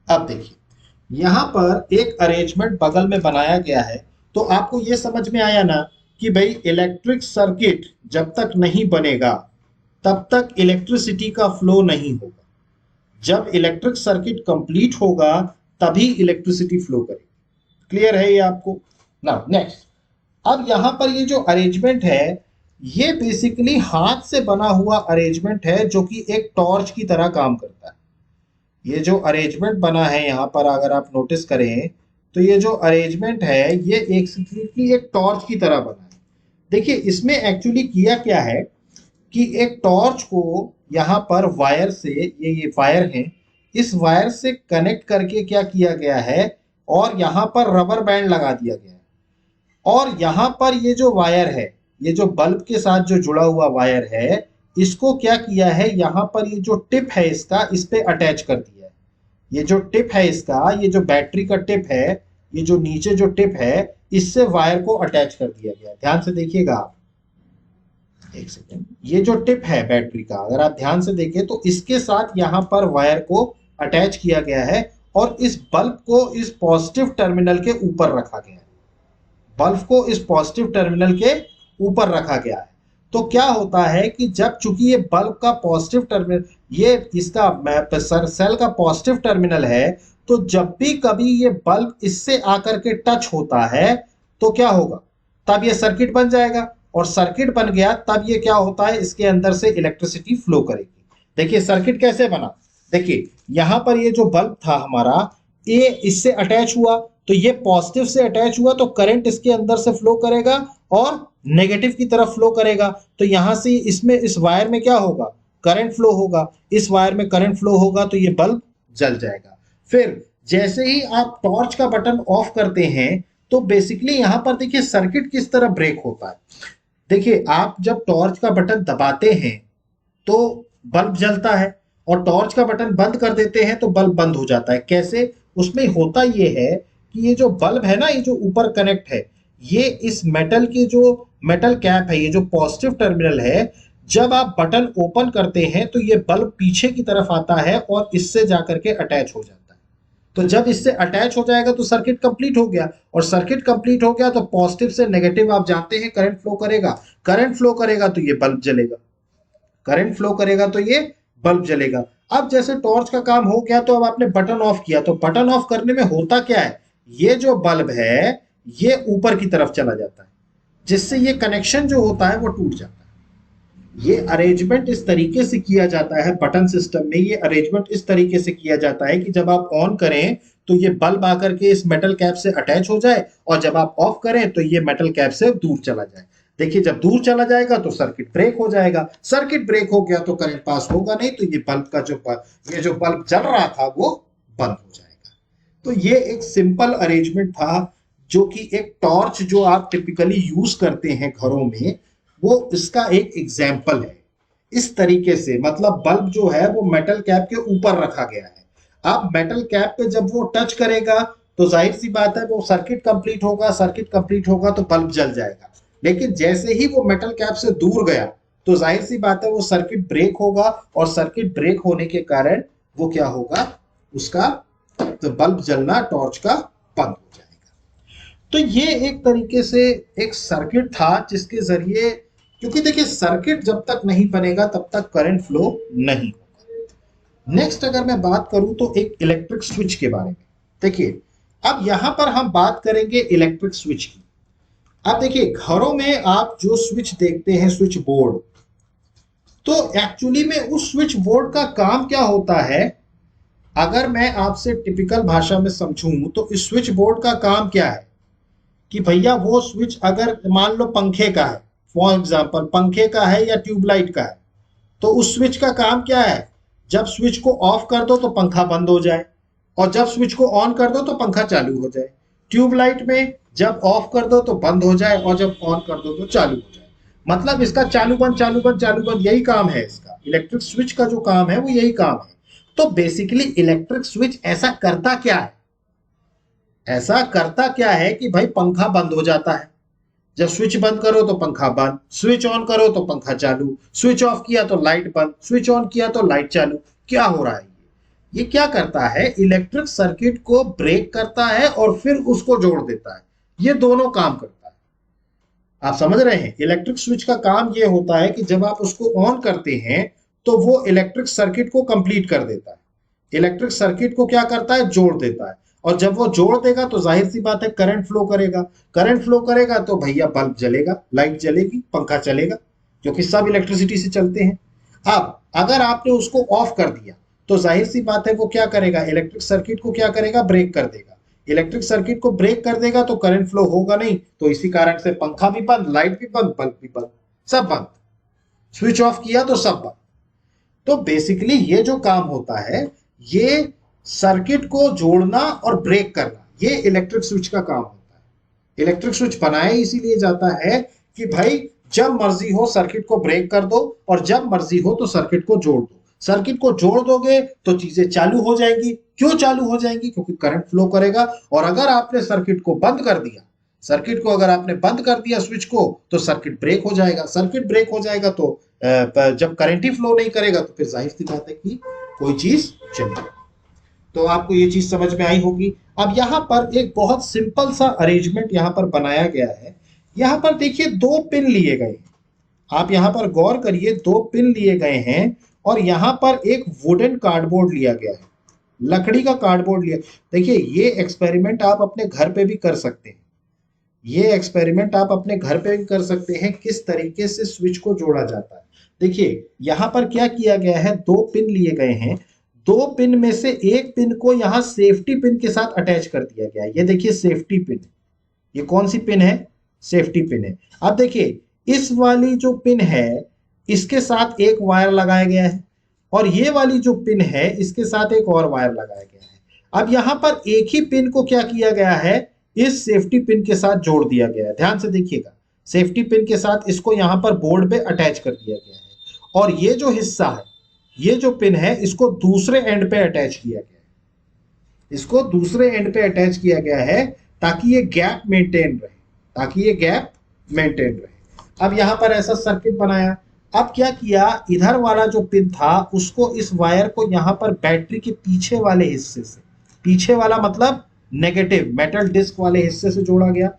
अब देखिए यहां पर एक अरेंजमेंट बगल में बनाया गया है, तो आपको यह समझ में आया ना कि भाई इलेक्ट्रिक सर्किट जब तक नहीं बनेगा तब तक इलेक्ट्रिसिटी का फ्लो नहीं होगा। जब इलेक्ट्रिक सर्किट कंप्लीट होगा तभी इलेक्ट्रिसिटी फ्लो करेगी। क्लियर है ये आपको? नाउ नेक्स्ट, अब यहां पर ये जो अरेंजमेंट है ये बेसिकली हाथ से बना हुआ अरेंजमेंट है जो कि एक टॉर्च की तरह काम करता है। ये जो अरेंजमेंट बना है यहाँ पर अगर आप नोटिस करें तो ये जो अरेंजमेंट है ये एक टॉर्च की तरह बना है। देखिए इसमें एक्चुअली किया क्या है कि एक टॉर्च को यहाँ पर वायर से, ये वायर है, इस वायर से कनेक्ट करके क्या किया गया है और यहाँ पर रबर बैंड लगा दिया गया है। और यहाँ पर ये जो वायर है, ये जो बल्ब के साथ जो जुड़ा हुआ वायर है, इसको क्या किया है, यहाँ पर ये जो टिप है इसका, इस पे अटैच कर दिया है। ये जो टिप है इसका, ये जो बैटरी का टिप है, ये जो नीचे जो टिप है, इससे वायर को अटैच कर दिया गया है। ध्यान से देखिएगा आप, एक सेकेंड, ये जो टिप है बैटरी का, अगर आप ध्यान से देखें तो इसके साथ यहाँ पर वायर को अटैच किया गया है और इस बल्ब को इस पॉजिटिव टर्मिनल के ऊपर रखा गया है। बल्ब को इस पॉजिटिव टर्मिनल के ऊपर रखा गया है। तो क्या होता है कि जब चूंकि ये बल्ब का पॉजिटिव टर्मिनल, ये इसका सेल का पॉजिटिव टर्मिनल है, तो जब भी कभी ये बल्ब इससे आकर के टच होता है तो क्या होगा, तब ये सर्किट बन जाएगा। और सर्किट बन गया तब ये क्या होता है, इसके अंदर से इलेक्ट्रिसिटी फ्लो करेगी। देखिए सर्किट कैसे बना, देखिए यहां पर ये जो बल्ब था हमारा, ये इससे अटैच हुआ, तो ये पॉजिटिव से अटैच हुआ तो करंट इसके अंदर से फ्लो करेगा और नेगेटिव की तरफ फ्लो करेगा। तो यहां से इसमें इस वायर में क्या होगा, करंट फ्लो होगा। इस वायर में करंट फ्लो होगा तो ये बल्ब जल जाएगा। फिर जैसे ही आप टॉर्च का बटन ऑफ करते हैं तो बेसिकली यहां पर देखिए सर्किट किस तरह ब्रेक होता है। देखिए आप जब टॉर्च का बटन दबाते हैं तो बल्ब जलता है और टॉर्च का बटन बंद कर देते हैं तो बल्ब बंद हो जाता है। कैसे, उसमें होता ये है कि ये जो बल्ब है ना, ये जो ऊपर कनेक्ट है, ये इस मेटल की जो मेटल कैप है, ये जो पॉजिटिव टर्मिनल है, जब आप बटन ओपन करते हैं तो ये बल्ब पीछे की तरफ आता है और इससे जाकर के अटैच हो जाता है। तो जब इससे अटैच हो जाएगा तो सर्किट कंप्लीट हो गया, और सर्किट कंप्लीट हो गया तो पॉजिटिव से नेगेटिव आप जानते हैं करंट फ्लो करेगा। करंट फ्लो करेगा तो ये बल्ब जलेगा, करंट फ्लो करेगा तो ये बल्ब जलेगा। अब जैसे टॉर्च का काम हो गया तो अब आपने बटन ऑफ किया, तो बटन ऑफ करने में होता क्या है, ये जो बल्ब है ये ऊपर की तरफ चला जाता है, जिससे ये कनेक्शन जो होता है वो टूट जाता है। ये अरेंजमेंट इस तरीके से किया जाता है बटन सिस्टम में, ये अरेंजमेंट इस तरीके से किया जाता है कि जब आप ऑन करें तो ये बल्ब आकर के इस मेटल कैप से अटैच हो जाए, और जब आप ऑफ करें तो ये मेटल कैप से दूर चला जाए। देखिए जब दूर चला जाएगा तो सर्किट ब्रेक हो जाएगा, सर्किट ब्रेक हो गया तो करंट पास होगा नहीं, तो ये बल्ब का ये जो बल्ब जल रहा था वो बंद हो जाएगा। तो ये एक सिंपल अरेंजमेंट था जो कि एक टॉर्च जो आप टिपिकली यूज करते हैं घरों में, वो इसका एक एग्जाम्पल है। इस तरीके से मतलब बल्ब जो है वो मेटल कैप के ऊपर रखा गया है। अब मेटल कैप पे जब वो टच करेगा तो जाहिर सी बात है वो सर्किट कंप्लीट होगा, सर्किट कंप्लीट होगा तो बल्ब जल जाएगा। लेकिन जैसे ही वो मेटल कैप से दूर गया तो जाहिर सी बात है वो सर्किट ब्रेक होगा, और सर्किट ब्रेक होने के कारण वो क्या होगा, उसका तो बल्ब जलना टॉर्च का बंद हो जाएगा। तो ये एक तरीके से एक सर्किट था जिसके जरिए, क्योंकि देखिए सर्किट जब तक नहीं बनेगा तब तक करंट फ्लो नहीं होगा। नेक्स्ट अगर मैं बात करूं तो एक इलेक्ट्रिक स्विच के बारे में। देखिए अब यहां पर हम बात करेंगे इलेक्ट्रिक स्विच की। अब देखिए घरों में आप जो स्विच देखते हैं, स्विच बोर्ड, तो एक्चुअली में उस स्विच बोर्ड का काम क्या होता है, अगर मैं आपसे टिपिकल भाषा में समझूं तो इस स्विच बोर्ड का काम क्या है कि भैया वो स्विच अगर मान लो पंखे का है, फॉर एग्जांपल पंखे का है या ट्यूबलाइट का है, तो उस स्विच का काम क्या है, जब स्विच को ऑफ कर दो तो पंखा बंद हो जाए, और जब स्विच को ऑन कर दो तो पंखा चालू हो जाए। ट्यूबलाइट में जब ऑफ कर दो तो बंद हो जाए और जब ऑन कर दो तो चालू हो जाए। मतलब इसका चालू बंद चालू बंद चालू बंद यही काम है इसका। इलेक्ट्रिक स्विच का जो काम है वो यही काम है। तो बेसिकली इलेक्ट्रिक स्विच ऐसा करता क्या है, ऐसा करता क्या है कि भाई पंखा बंद हो जाता है, जब स्विच बंद करो तो पंखा बंद, स्विच ऑन करो तो पंखा चालू, स्विच ऑफ किया तो लाइट बंद, स्विच ऑन किया तो लाइट चालू। क्या हो रहा है, ये क्या करता है, इलेक्ट्रिक सर्किट को ब्रेक करता है और फिर उसको जोड़ देता है। ये दोनों काम करता है। आप समझ रहे हैं? इलेक्ट्रिक स्विच का काम ये होता है कि जब आप उसको ऑन करते हैं तो वो इलेक्ट्रिक सर्किट को कंप्लीट कर देता है, इलेक्ट्रिक सर्किट को क्या करता है, जोड़ देता है। और जब वो जोड़ देगा तो जाहिर सी बात है करंट फ्लो करेगा, करंट फ्लो करेगा तो भैया बल्ब जलेगा, लाइट जलेगी, पंखा चलेगा, क्योंकि सब इलेक्ट्रिसिटी से चलते हैं। अब अगर आपने उसको ऑफ कर दिया तो जाहिर सी बात है वो क्या करेगा, इलेक्ट्रिक सर्किट को क्या करेगा, ब्रेक कर देगा। इलेक्ट्रिक सर्किट को ब्रेक कर देगा तो करंट फ्लो होगा नहीं, तो इसी कारण से पंखा भी बंद, लाइट भी बंद, बल्ब भी बंद, सब बंद। स्विच ऑफ किया तो सब बंद। तो बेसिकली ये जो काम होता है, ये सर्किट को जोड़ना और ब्रेक करना, ये इलेक्ट्रिक स्विच का काम होता है। इलेक्ट्रिक स्विच बनाया इसीलिए जाता है कि भाई जब मर्जी हो सर्किट को ब्रेक कर दो और जब मर्जी हो तो सर्किट को जोड़ दो। सर्किट को जोड़ दोगे तो चीजें चालू हो जाएंगी। क्यों चालू हो जाएंगी? क्योंकि करंट फ्लो करेगा। और अगर आपने सर्किट को बंद कर दिया, सर्किट को अगर आपने बंद कर दिया स्विच को, तो सर्किट ब्रेक हो जाएगा। सर्किट ब्रेक हो जाएगा तो जब करंट ही फ्लो नहीं करेगा तो फिर जाहिर सी बात है कि कोई चीज चलेगी। तो आपको ये चीज समझ में आई होगी। अब यहां पर एक बहुत सिंपल सा अरेंजमेंट यहां पर बनाया गया है। यहां पर देखिए दो पिन लिए गए हैं, आप यहां पर गौर करिए, दो पिन लिए गए हैं और यहां पर एक वुडन कार्डबोर्ड लिया गया है, लकड़ी का कार्डबोर्ड लिया। देखिए ये एक्सपेरिमेंट आप अपने घर पे भी कर सकते हैं, ये एक्सपेरिमेंट आप अपने घर पे भी कर सकते हैं, किस तरीके से स्विच को जोड़ा जाता है। देखिए यहां पर क्या किया गया है, दो पिन लिए गए हैं, दो पिन में से एक पिन को यहां सेफ्टी पिन के साथ अटैच कर दिया गया है। ये देखिए सेफ्टी पिन, ये कौन सी पिन है, सेफ्टी पिन है। अब देखिए इस वाली जो पिन है इसके साथ एक वायर लगाया गया है और ये वाली जो पिन है इसके साथ एक और वायर लगाया गया है। अब यहां पर एक ही पिन को क्या किया गया है, इस सेफ्टी पिन के साथ जोड़ दिया गया है। ध्यान से देखिएगा, सेफ्टी पिन के साथ इसको यहां पर बोर्ड पे अटैच कर दिया गया है और ये जो हिस्सा है, ये जो पिन है इसको दूसरे एंड पे अटैच किया गया है, इसको दूसरे एंड पे अटैच किया गया है ताकि ये गैप मेंटेन रहे, ताकि ये गैप मेंटेन रहे। अब यहां पर ऐसा सर्किट बनाया। अब क्या किया, इधर वाला जो पिन था उसको, इस वायर को यहां पर बैटरी के पीछे वाले हिस्से से, पीछे वाला मतलब नेगेटिव मेटल डिस्क वाले हिस्से से जोड़ा गया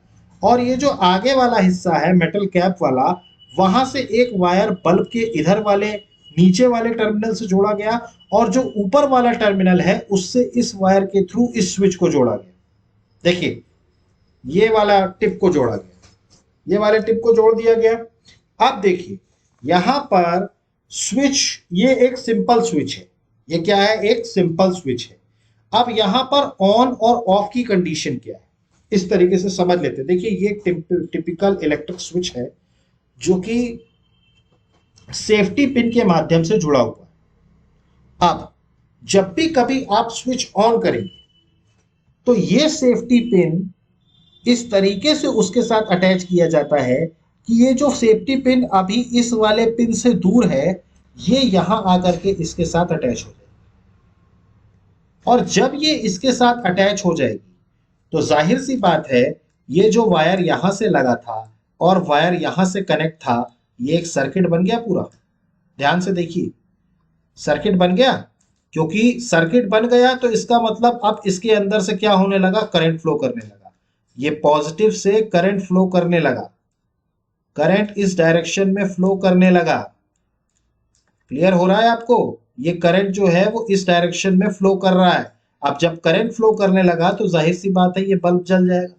और ये जो आगे वाला हिस्सा है मेटल कैप वाला, वहां से एक वायर बल्ब के इधर वाले नीचे वाले टर्मिनल से जोड़ा गया और जो ऊपर वाला टर्मिनल है उससे इस वायर के थ्रू इस स्विच को जोड़ा गया। देखिए ये वाला टिप को जोड़ा गया, ये वाले टिप को जोड़ दिया गया। अब देखिए यहां पर स्विच, ये एक सिंपल स्विच है, ये क्या है, एक सिंपल स्विच है। अब यहां पर ऑन और ऑफ की कंडीशन क्या है, इस तरीके से समझ लेते हैं। देखिए ये टिपिकल इलेक्ट्रिक स्विच है जो कि सेफ्टी पिन के माध्यम से जुड़ा हुआ है। अब जब भी कभी आप स्विच ऑन करेंगे तो ये सेफ्टी पिन इस तरीके से उसके साथ अटैच किया जाता है कि ये जो सेफ्टी पिन अभी इस वाले पिन से दूर है, ये यहां आकर के इसके साथ अटैच हो जाएगी और जब ये इसके साथ अटैच हो जाएगी तो जाहिर सी बात है ये जो वायर यहां से लगा था और वायर यहां से कनेक्ट था, ये एक सर्किट बन गया पूरा। ध्यान से देखिए, सर्किट बन गया। क्योंकि सर्किट बन गया तो इसका मतलब अब इसके अंदर से क्या होने लगा, करंट फ्लो करने लगा। ये पॉजिटिव से करंट फ्लो करने लगा, करंट इस डायरेक्शन में फ्लो करने लगा। क्लियर हो रहा है आपको? ये करंट जो है वो इस डायरेक्शन में फ्लो कर रहा है। अब जब करंट फ्लो करने लगा तो जाहिर सी बात है ये बल्ब जल जाएगा।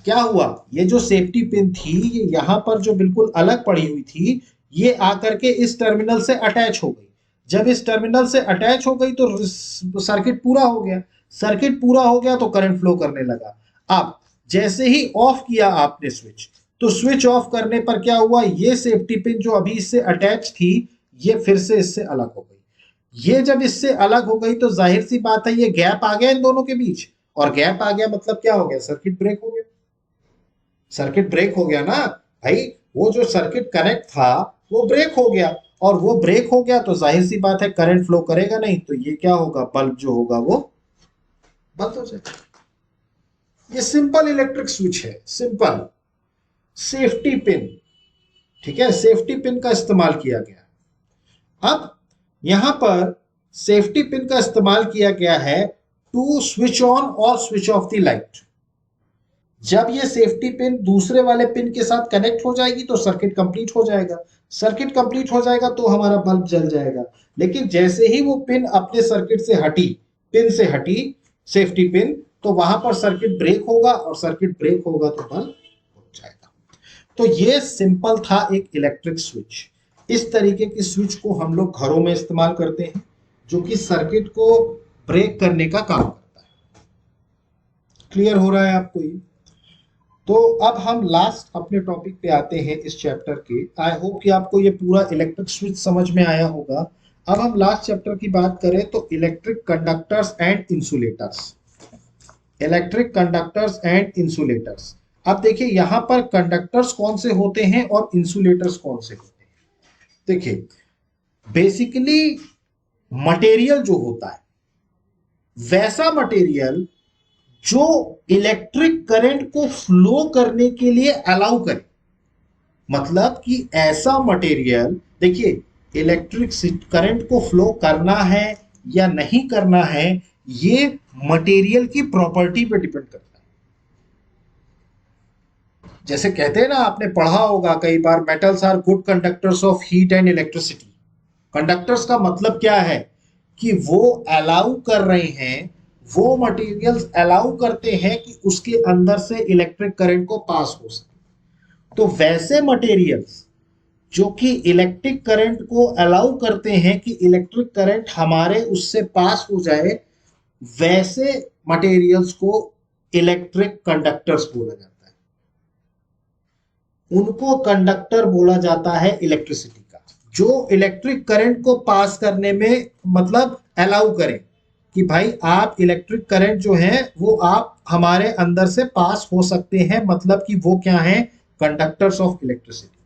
क्या हुआ, ये जो सेफ्टी पिन थी ये यहां पर जो बिल्कुल अलग पड़ी हुई थी, ये आकर के इस टर्मिनल से अटैच हो गई। जब इस टर्मिनल से अटैच हो गई तो सर्किट पूरा हो गया, सर्किट पूरा हो गया तो करंट फ्लो करने लगा। अब जैसे ही ऑफ किया आपने स्विच, तो स्विच ऑफ करने पर क्या हुआ, ये सेफ्टी पिन जो अभी इससे अटैच थी ये फिर से इससे अलग हो गई। ये जब इससे अलग हो गई तो जाहिर सी बात है ये गैप आ गया इन दोनों के बीच, और गैप आ गया मतलब क्या हो गया, सर्किट ब्रेक हो गया। सर्किट ब्रेक हो गया ना भाई, वो जो सर्किट कनेक्ट था वो ब्रेक हो गया और वो ब्रेक हो गया तो जाहिर सी बात है करंट फ्लो करेगा नहीं, तो ये क्या होगा, बल्ब जो होगा वो बंद हो जाएगा। ये सिंपल इलेक्ट्रिक स्विच है, सिंपल सेफ्टी पिन, ठीक है, सेफ्टी पिन का इस्तेमाल किया गया। अब यहां पर सेफ्टी पिन का इस्तेमाल किया गया है टू स्विच ऑन और स्विच ऑफ द लाइट। जब ये सेफ्टी पिन दूसरे वाले पिन के साथ कनेक्ट हो जाएगी तो सर्किट कंप्लीट हो जाएगा। सर्किट कंप्लीट हो जाएगा तो हमारा बल्ब जल जाएगा। लेकिन जैसे ही वो पिन अपने सर्किट से हटी, पिन से हटी सेफ्टी पिन, तो वहां पर सर्किट ब्रेक होगा, और सर्किट ब्रेक होगा तो बल्ब हो जाएगा। तो ये सिंपल था एक इलेक्ट्रिक स्विच। इस तरीके की स्विच को हम लोग घरों में इस्तेमाल करते हैं, जो कि सर्किट को ब्रेक करने का काम करता है। क्लियर हो रहा है आपको ये? तो अब हम लास्ट अपने टॉपिक पे आते हैं इस चैप्टर के। आई होप कि आपको ये पूरा इलेक्ट्रिक स्विच समझ में आया होगा। अब हम लास्ट चैप्टर की बात करें तो electric conductors and insulators. Electric conductors and insulators. अब देखिए यहां पर कंडक्टर्स कौन से होते हैं और इंसुलेटर्स कौन से होते हैं। देखिए बेसिकली मटेरियल जो होता है, वैसा मटेरियल जो इलेक्ट्रिक करंट को फ्लो करने के लिए अलाउ करे। मतलब कि ऐसा मटेरियल, देखिए इलेक्ट्रिक करंट को फ्लो करना है या नहीं करना है, ये मटेरियल की प्रॉपर्टी पे डिपेंड करता है। जैसे कहते हैं ना, आपने पढ़ा होगा कई बार, metals are good conductors of heat and electricity. Conductors का मतलब क्या है कि वो अलाउ कर रहे हैं, वो मटेरियल्स अलाउ करते हैं कि उसके अंदर से इलेक्ट्रिक करंट को पास हो सके। तो वैसे मटेरियल्स जो कि इलेक्ट्रिक करंट को अलाउ करते हैं कि इलेक्ट्रिक करंट हमारे उससे पास हो जाए, वैसे मटेरियल्स को इलेक्ट्रिक कंडक्टर्स बोला जाता है। उनको कंडक्टर बोला जाता है इलेक्ट्रिसिटी का, जो इलेक्ट्रिक करंट को पास करने में मतलब अलाउ करें कि भाई आप इलेक्ट्रिक करंट जो है वो आप हमारे अंदर से पास हो सकते हैं। मतलब कि वो क्या है, कंडक्टर्स ऑफ इलेक्ट्रिसिटी।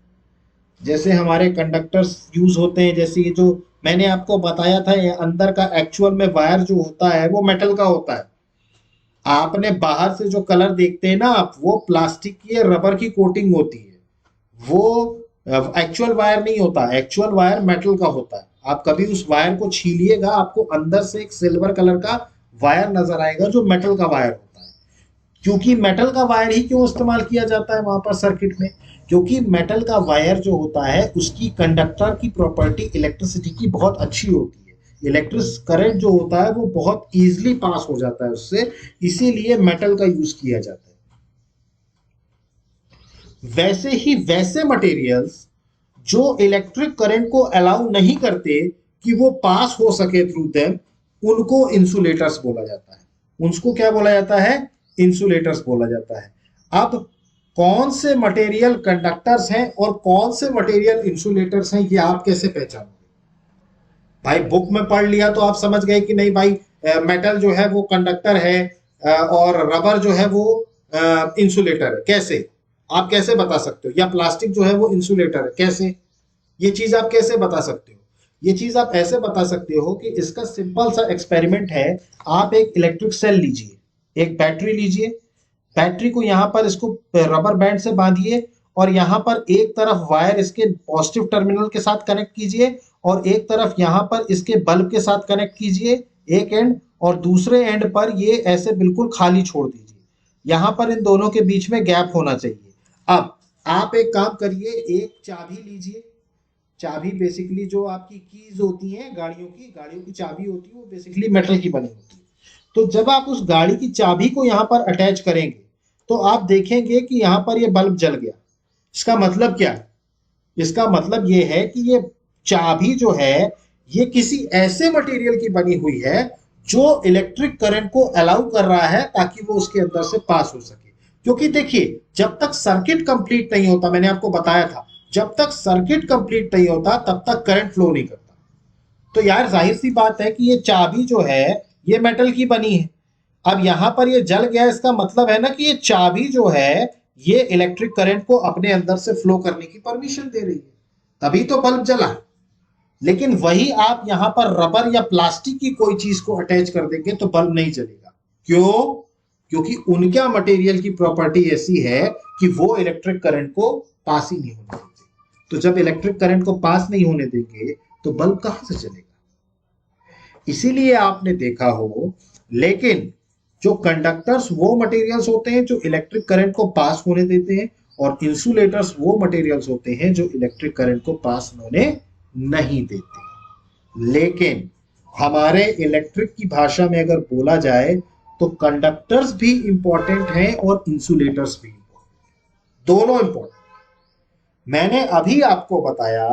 जैसे हमारे कंडक्टर्स यूज होते हैं, जैसे ये जो मैंने आपको बताया था, ये अंदर का एक्चुअल में वायर जो होता है वो मेटल का होता है। आपने बाहर से जो कलर देखते हैं ना आप, वो प्लास्टिक की या रबर की कोटिंग होती है, वो एक्चुअल वायर नहीं होता। एक्चुअल वायर मेटल का होता है। आप कभी उस वायर को छीलिएगा, आपको अंदर से एक सिल्वर कलर का वायर नजर आएगा जो मेटल का वायर होता है। क्योंकि मेटल का वायर ही क्यों इस्तेमाल किया जाता है वहां पर सर्किट में, क्योंकि मेटल का वायर जो होता है उसकी कंडक्टर की प्रॉपर्टी इलेक्ट्रिसिटी की बहुत अच्छी होती है। इलेक्ट्रिक करंट जो होता है वो बहुत इजीली पास हो जाता है उससे, इसीलिए मेटल का यूज किया जाता है। वैसे ही वैसे मटेरियल्स जो इलेक्ट्रिक करंट को अलाउ नहीं करते कि वो पास हो सके थ्रू देम, उनको इंसुलेटर्स बोला जाता है। उनको क्या बोला जाता है, इंसुलेटर्स बोला जाता है। अब कौन से मटेरियल कंडक्टर्स हैं और कौन से मटेरियल इंसुलेटर्स हैं, ये आप कैसे पहचानोगे? भाई बुक में पढ़ लिया तो आप समझ गए कि नहीं भाई, मेटल जो है वो कंडक्टर है, और रबर जो है वो इंसुलेटर है। कैसे आप कैसे बता सकते हो? या प्लास्टिक जो है वो इंसुलेटर है, कैसे? ये चीज आप कैसे बता सकते हो? ये चीज आप ऐसे बता सकते हो कि इसका सिंपल सा एक्सपेरिमेंट है। आप एक इलेक्ट्रिक सेल लीजिए, एक बैटरी लीजिए, बैटरी को यहाँ पर इसको रबर बैंड से बांधिए, और यहाँ पर एक तरफ वायर इसके पॉजिटिव टर्मिनल के साथ कनेक्ट कीजिए, और एक तरफ यहाँ पर इसके बल्ब के साथ कनेक्ट कीजिए एक एंड, और दूसरे एंड पर ये ऐसे बिल्कुल खाली छोड़ दीजिए। यहाँ पर इन दोनों के बीच में गैप होना चाहिए। अब आप एक काम करिए, एक चाबी लीजिए। चाबी बेसिकली जो आपकी कीज होती हैं गाड़ियों की चाबी होती है, वो बेसिकली मेटल की बनी होती है। तो जब आप उस गाड़ी की चाबी को यहाँ पर अटैच करेंगे तो आप देखेंगे कि यहाँ पर ये बल्ब जल गया। इसका मतलब क्या है? इसका मतलब ये है कि ये चाबी जो है ये किसी ऐसे मटेरियल की बनी हुई है जो इलेक्ट्रिक करंट को अलाउ कर रहा है ताकि वो उसके अंदर से पास हो सके। क्योंकि देखिए जब तक सर्किट कंप्लीट नहीं होता, मैंने आपको बताया था, जब तक सर्किट कंप्लीट नहीं होता तब तक करंट फ्लो नहीं करता। तो यार जाहिर सी बात है कि ये चाबी जो है ये मेटल की बनी है। अब यहां पर ये जल गया, इसका मतलब है ना कि ये चाबी जो है ये इलेक्ट्रिक करंट को अपने अंदर से फ्लो करने की परमिशन दे रही है, तभी तो बल्ब जला। लेकिन वही आप यहां पर रबर या प्लास्टिक की कोई चीज को अटैच कर देंगे तो बल्ब नहीं जलेगा। क्यों? क्योंकि उनका मटेरियल की प्रॉपर्टी ऐसी है कि वो इलेक्ट्रिक करंट को पास ही नहीं होने देते। तो जब इलेक्ट्रिक करंट को पास नहीं होने देंगे तो बल्ब कहां से चलेगा? इसीलिए आपने देखा हो, लेकिन जो कंडक्टर्स वो मटेरियल्स होते हैं जो इलेक्ट्रिक करंट को पास होने देते हैं, और इंसुलेटर्स वो मटेरियल्स होते हैं जो इलेक्ट्रिक करंट को पास होने नहीं देते। लेकिन हमारे इलेक्ट्रिक की भाषा में अगर बोला जाए तो कंडक्टर्स भी इंपॉर्टेंट हैं और इंसुलेटर्स भी इंपॉर्टेंट, दोनों इंपॉर्टेंट। मैंने अभी आपको बताया,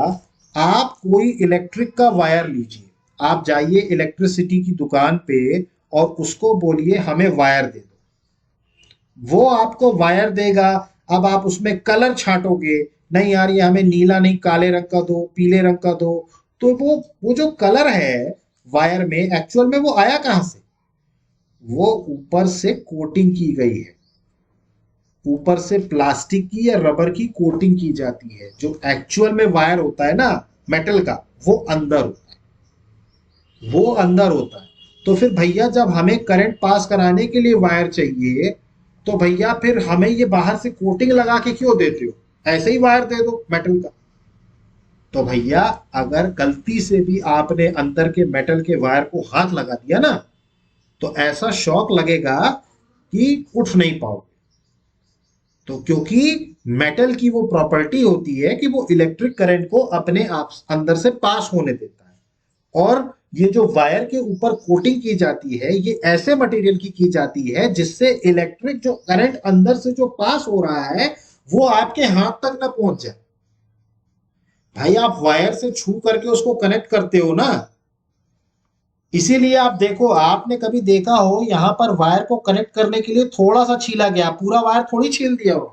आप कोई इलेक्ट्रिक का वायर लीजिए, आप जाइए इलेक्ट्रिसिटी की दुकान पे और उसको बोलिए हमें वायर दे दो, वो आपको वायर देगा। अब आप उसमें कलर छांटोगे, नहीं यार ये हमें नीला नहीं काले रंग का दो, पीले रंग का दो, तो वो जो कलर है वायर में एक्चुअल में वो आया कहां से? वो ऊपर से कोटिंग की गई है, ऊपर से प्लास्टिक की या रबर की कोटिंग की जाती है। जो एक्चुअल में वायर होता है ना मेटल का, वो अंदर होता है, वो अंदर होता है। तो फिर भैया जब हमें करंट पास कराने के लिए वायर चाहिए, तो भैया फिर हमें ये बाहर से कोटिंग लगा के क्यों देते हो? ऐसे ही वायर दे दो मेटल का। तो भैया अगर गलती से भी आपने अंदर के मेटल के वायर को हाथ लगा दिया ना, तो ऐसा शॉक लगेगा कि उठ नहीं पाओगे। तो क्योंकि मेटल की वो प्रॉपर्टी होती है कि वो इलेक्ट्रिक करंट को अपने आप अंदर से पास होने देता है। और ये जो वायर के ऊपर कोटिंग की जाती है, ये ऐसे मटेरियल की जाती है जिससे इलेक्ट्रिक जो करंट अंदर से जो पास हो रहा है वो आपके हाथ तक ना पहुंच जाए। भाई आप वायर से छू करके उसको कनेक्ट करते हो ना, इसीलिए आप देखो, आपने कभी देखा हो यहां पर वायर को कनेक्ट करने के लिए थोड़ा सा छीला गया, पूरा वायर थोड़ी छील दिया हो,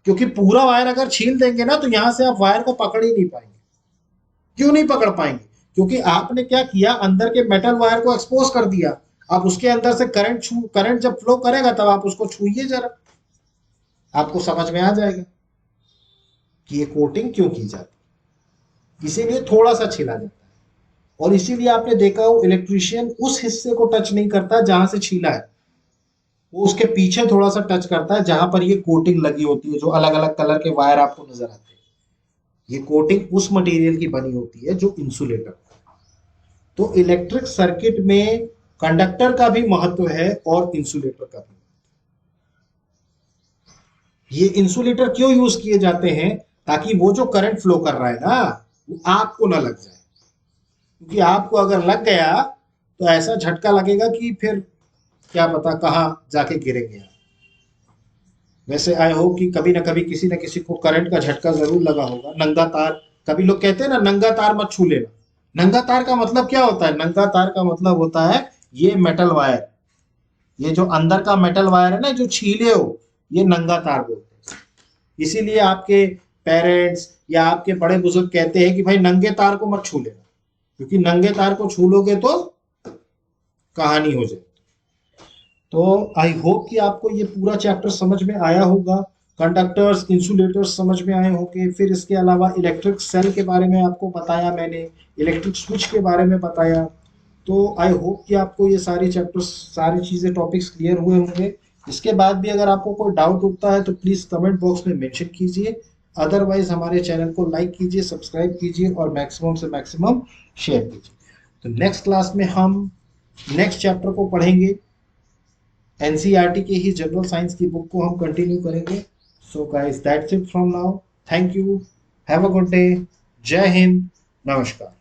क्योंकि पूरा वायर अगर छील देंगे ना तो यहां से आप वायर को पकड़ ही नहीं पाएंगे। क्यों नहीं पकड़ पाएंगे? क्योंकि आपने क्या किया, अंदर के मेटल वायर को एक्सपोज कर दिया। अब उसके अंदर से करंट जब फ्लो करेगा तब आप उसको छूइए जरा, आपको समझ में आ जाएगा कि ये कोटिंग क्यों की जाती है। इसीलिए थोड़ा सा छिला जाता है, और इसीलिए आपने देखा हो इलेक्ट्रीशियन उस हिस्से को टच नहीं करता जहां से छीला है, वो उसके पीछे थोड़ा सा टच करता है जहां पर ये कोटिंग लगी होती है। जो अलग अलग कलर के वायर आपको नजर आते हैं, ये कोटिंग उस मटेरियल की बनी होती है जो इंसुलेटर। तो इलेक्ट्रिक सर्किट में कंडक्टर का भी महत्व है और इंसुलेटर का भी। ये इंसुलेटर क्यों यूज किए जाते हैं? ताकि वो जो करंट फ्लो कर रहा है ना, वो आपको ना लग जाए। क्योंकि आपको अगर लग गया तो ऐसा झटका लगेगा कि फिर क्या पता कहां जाके गिरेंगे आप। वैसे आई होप कि कभी ना कभी किसी न किसी को करंट का झटका जरूर लगा होगा। नंगा तार, कभी लोग कहते हैं ना नंगा तार मत छू लेना। नंगा तार का मतलब क्या होता है? नंगा तार का मतलब होता है ये मेटल वायर, ये जो अंदर का मेटल वायर है ना जो छीले हो, ये नंगा तार बोलते हैं। इसीलिए आपके पेरेंट्स या आपके बड़े बुजुर्ग कहते हैं कि भाई नंगे तार को मत छू लेना, क्योंकि नंगे तार को छू लोगे तो कहानी हो जाए। तो आई होप कि आपको ये पूरा चैप्टर समझ में आया होगा। कंडक्टर्स, इंसुलेटर्स समझ में आए होंगे। फिर इसके अलावा इलेक्ट्रिक सेल के बारे में आपको बताया मैंने, इलेक्ट्रिक स्विच के बारे में बताया। तो आई होप कि आपको ये सारी चैप्टर्स, सारी चीज़ें, टॉपिक्स क्लियर हुए होंगे। इसके बाद भी अगर आपको कोई डाउट उठता है तो प्लीज़ कमेंट बॉक्स में मेंशन कीजिए। अदरवाइज हमारे चैनल को लाइक कीजिए, सब्सक्राइब कीजिए और मैक्सिमम से मैक्सिमम शेयर कीजिए। तो नेक्स्ट क्लास में हम नेक्स्ट चैप्टर को पढ़ेंगे। एनसीईआरटी की ही जनरल साइंस की बुक को हम कंटिन्यू करेंगे। So guys that's it from now. Thank you, have a good day, जय हिंद, नमस्कार।